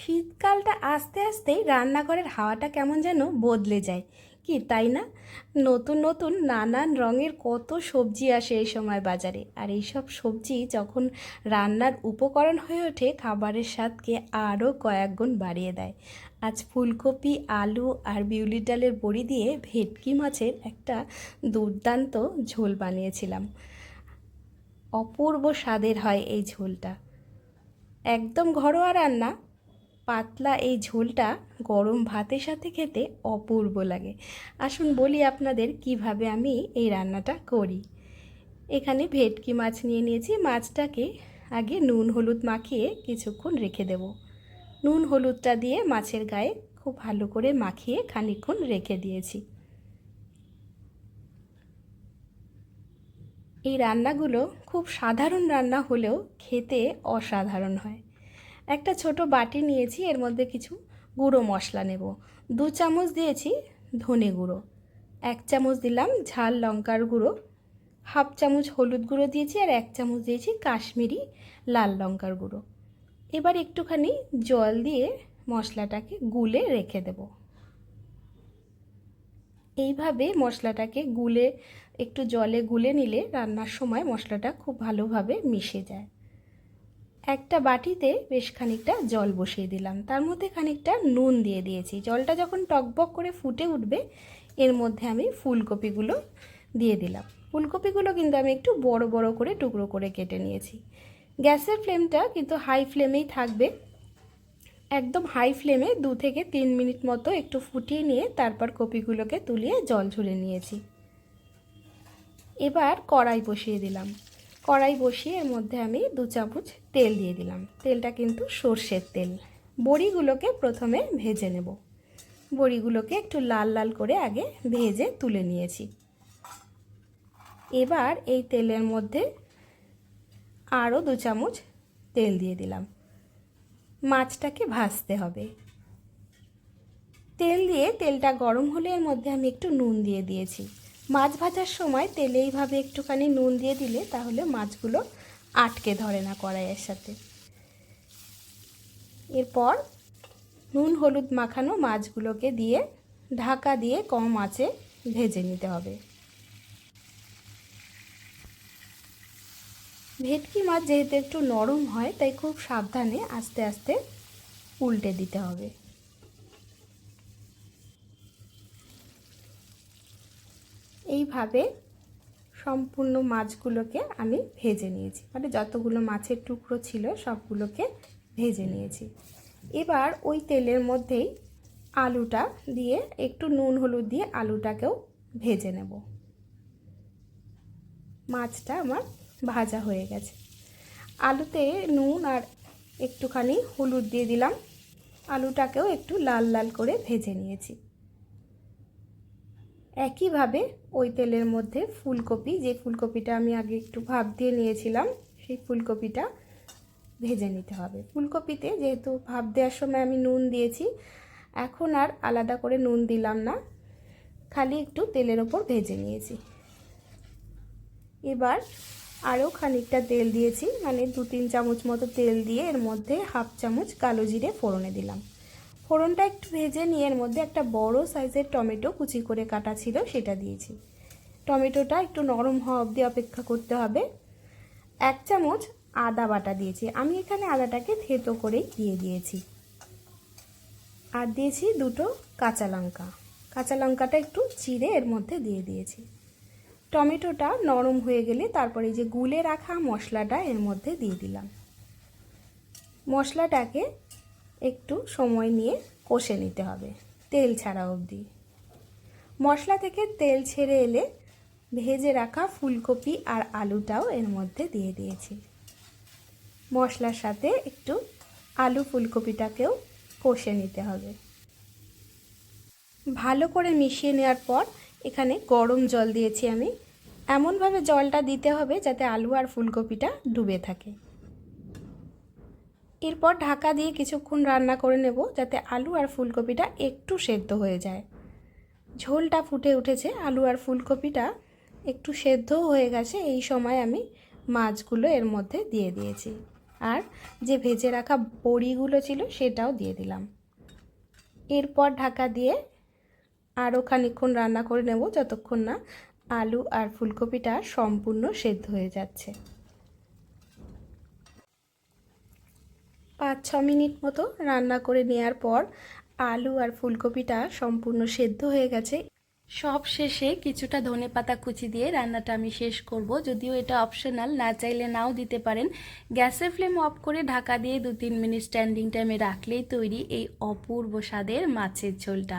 শীতকালটা আসতে আসতেই রান্নাঘরের হাওয়াটা কেমন যেন বদলে যায়, কি তাই না? নতুন নতুন নানান রঙের কত সবজি আসে এই সময় বাজারে, আর এই সব সবজি যখন রান্নার উপকরণ হয়ে ওঠে খাবারের স্বাদকে আরও কয়েক গুণ বাড়িয়ে দেয়। আজ ফুলকপি, আলু আর বিউলির ডালের বড়ি দিয়ে ভেটকি মাছের একটা দুর্দান্ত ঝোল বানিয়েছিলাম। অপূর্ব স্বাদের হয় এই ঝোলটা, একদম ঘরোয়া রান্না। পাতলা এই ঝোলটা গরম ভাতের সাথে খেতে অপূর্ব লাগে। আসুন বলি আপনাদের কিভাবে আমি এই রান্নাটা করি। এখানে ভেটকি মাছ নিয়ে নিয়েছি। মাছটাকে আগে নুন হলুদ মাখিয়ে কিছুক্ষণ রেখে দেব। নুন হলুদটা দিয়ে মাছের গায়ে খুব ভালো করে মাখিয়ে খানিকক্ষণ রেখে দিয়েছি। এই রান্নাগুলো খুব সাধারণ রান্না হলেও খেতে অসাধারণ হয়। একটা ছোট বাটি নিয়েছি, এর মধ্যে কিছু গুঁড়ো মশলা নেব। 2 চামচ দিয়েছি ধনে গুঁড়ো, 1 চামচ দিলাম ঝাল লঙ্কার গুঁড়ো, হাফ চামচ হলুদ গুঁড়ো দিয়েছি, আর 1 চামচ দিয়েছি কাশ্মীরি লাল লঙ্কার গুঁড়ো। এবার একটুখানি জল দিয়ে মশলাটাকে গুলে রেখে দেব। এইভাবে মশলাটাকে একটু জলে গুলে নিলে রান্নার সময় মশলাটা খুব ভালোভাবে মিশে যায়। একটা বাটিতে বেশ খানিকটা জল বসিয়ে দিলাম, তার মধ্যে খানিকটা নুন দিয়ে দিয়েছি। জলটা যখন টকবক করে ফুটে উঠবে এর মধ্যে আমি ফুলকপিগুলো দিয়ে দিলাম। ফুলকপিগুলো কিন্তু আমি একটু বড় বড় করে টুকরো করে কেটে নিয়েছি। গ্যাসের ফ্লেমটা কিন্তু হাই ফ্লেমেই থাকবে। একদম হাই ফ্লেমে 2 থেকে 3 মিনিট মতো একটু ফুটিয়ে নিয়ে তারপর কপিগুলোকে তুলিয়ে জল ঝরিয়ে নিয়েছি। এবার কড়াই বসিয়ে দিলাম। কড়াই বসিয়ে এর মধ্যে আমি 2 চামচ তেল দিয়ে দিলাম। তেলটা কিন্তু সর্ষের তেল। বড়িগুলোকে প্রথমে ভেজে নেব। বড়িগুলোকে একটু লাল লাল করে আগে ভেজে তুলে নিয়েছি। এবার এই তেলের মধ্যে আরও 2 চামচ তেল দিয়ে দিলাম। মাছটাকে ভাজতে হবে। তেলটা গরম হলে এর মধ্যে আমি একটু নুন দিয়ে দিয়েছি। মাছ ভাজার সময় তেলে এইভাবে একটুখানি নুন দিয়ে দিলে তাহলে মাছগুলো আটকে ধরে না কড়াইয়ের সাথে। এরপর নুন হলুদ মাখানো মাছগুলোকে দিয়ে ঢাকা দিয়ে কম আঁচে ভেজে নিতে হবে। ভেটকি মাছ যেহেতু একটু নরম হয় তাই খুব সাবধানে আস্তে আস্তে উল্টে দিতে হবে। এইভাবে সম্পূর্ণ মাছগুলোকে আমি ভেজে নিয়েছি, মানে যতগুলো মাছের টুকরো ছিল সবগুলোকে ভেজে নিয়েছি। এবার ওই তেলের মধ্যেই আলুটা দিয়ে একটু নুন হলুদ দিয়ে আলুটাকেও ভেজে নেব। মাছটা আমার ভাজা হয়ে গেছে। আলুতে নুন আর একটুখানি হলুদ দিয়ে দিলাম। আলুটাকেও একটু লাল লাল করে ভেজে নিয়েছি। একইভাবে ওই তেলের মধ্যে যে ফুলকপিটা আমি আগে একটু ভাপ দিয়ে নিয়েছিলাম সেই ফুলকপিটা ভেজে নিতে হবে। ফুলকপিতে যেহেতু ভাপ দেওয়ার সময় আমি নুন দিয়েছি, এখন আর আলাদা করে নুন দিলাম না, খালি একটু তেলের ওপর ভেজে নিয়েছি। এবার আরও খানিকটা তেল দিয়েছি, মানে 2-3 চামচ মতো তেল দিয়ে এর মধ্যে হাফ চামচ কালো জিরে ফোড়নে দিলাম। ফোড়নটা একটু ভেজে নিয়ে এর মধ্যে একটা বড় সাইজের টমেটো কুচি করে কাটা ছিল সেটা দিয়েছি। টমেটোটা একটু নরম হওয়া অবধি অপেক্ষা করতে হবে। 1 চামচ আদা বাটা দিয়েছি, আমি এখানে আদাটাকে থেতো করেই দিয়ে দিয়েছি। আর দিয়েছি 2টো কাঁচা লঙ্কা। কাঁচা লঙ্কাটা একটু চিড়ে এর মধ্যে দিয়ে দিয়েছি। টমেটোটা নরম হয়ে গেলে তারপরে যে গুলে রাখা মশলাটা এর মধ্যে দিয়ে দিলাম। মশলাটাকে একটু সময় নিয়ে কষে নিতে হবে তেল ছাড়া অবধি। মশলা থেকে তেল ছেড়ে এলে ভেজে রাখা ফুলকপি আর আলুটাও এর মধ্যে দিয়ে দিয়েছি। মশলার সাথে একটু আলু ফুলকপিটাকেও কষে নিতে হবে। ভালো করে মিশিয়ে নেওয়ার পর এখানে গরম জল দিয়েছি আমি। এমনভাবে জলটা দিতে হবে যাতে আলু আর ফুলকপিটা ডুবে থাকে। এরপর ঢাকা দিয়ে কিছুক্ষণ রান্না করে নেব যাতে আলু আর ফুলকপিটা একটু সেদ্ধ হয়ে যায়। ঝোলটা ফুটে উঠেছে, আলু আর ফুলকপিটা একটু সেদ্ধও হয়ে গেছে। এই সময় আমি মাছগুলো এর মধ্যে দিয়ে দিয়েছি। আর যে ভেজে রাখা বড়িগুলো ছিল সেটাও দিয়ে দিলাম। এরপর ঢাকা দিয়ে আরও খানিকক্ষণ রান্না করে নেব, যতক্ষণ না আলু আর ফুলকপিটা সম্পূর্ণ সেদ্ধ হয়ে যাচ্ছে। 5-6 মিনিট মতো রান্না করে নেওয়ার পর আলু আর ফুলকপিটা সম্পূর্ণ সেদ্ধ হয়ে গেছে। সব শেষে কিছুটা ধনেপাতা কুচি দিয়ে রান্নাটা আমি শেষ করব, যদিও এটা অপশনাল, না চাইলে নাও দিতে পারেন। গ্যাসের ফ্লেম অফ করে ঢাকা দিয়ে 2-3 মিনিট স্ট্যান্ডিং টাইমে রাখলেই তৈরি এই অপূর্ব স্বাদের মাছের ঝোলটা।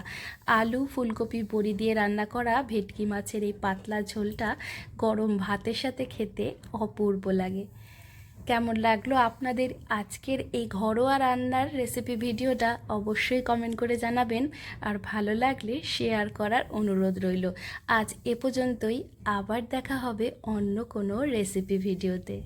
আলু ফুলকপি বড়ি দিয়ে রান্না করা ভেটকি মাছের এই পাতলা ঝোলটা গরম ভাতের সাথে খেতে অপূর্ব লাগে। কেমন লাগলো আপনাদের আজকের এই ঘরোয়া রান্নার রেসিপি ভিডিওটা অবশ্যই কমেন্ট করে জানাবেন, আর ভালো লাগলে শেয়ার করার অনুরোধ রইল। আজ এ পর্যন্তই, আবার দেখা হবে অন্য কোনো রেসিপি ভিডিওতে।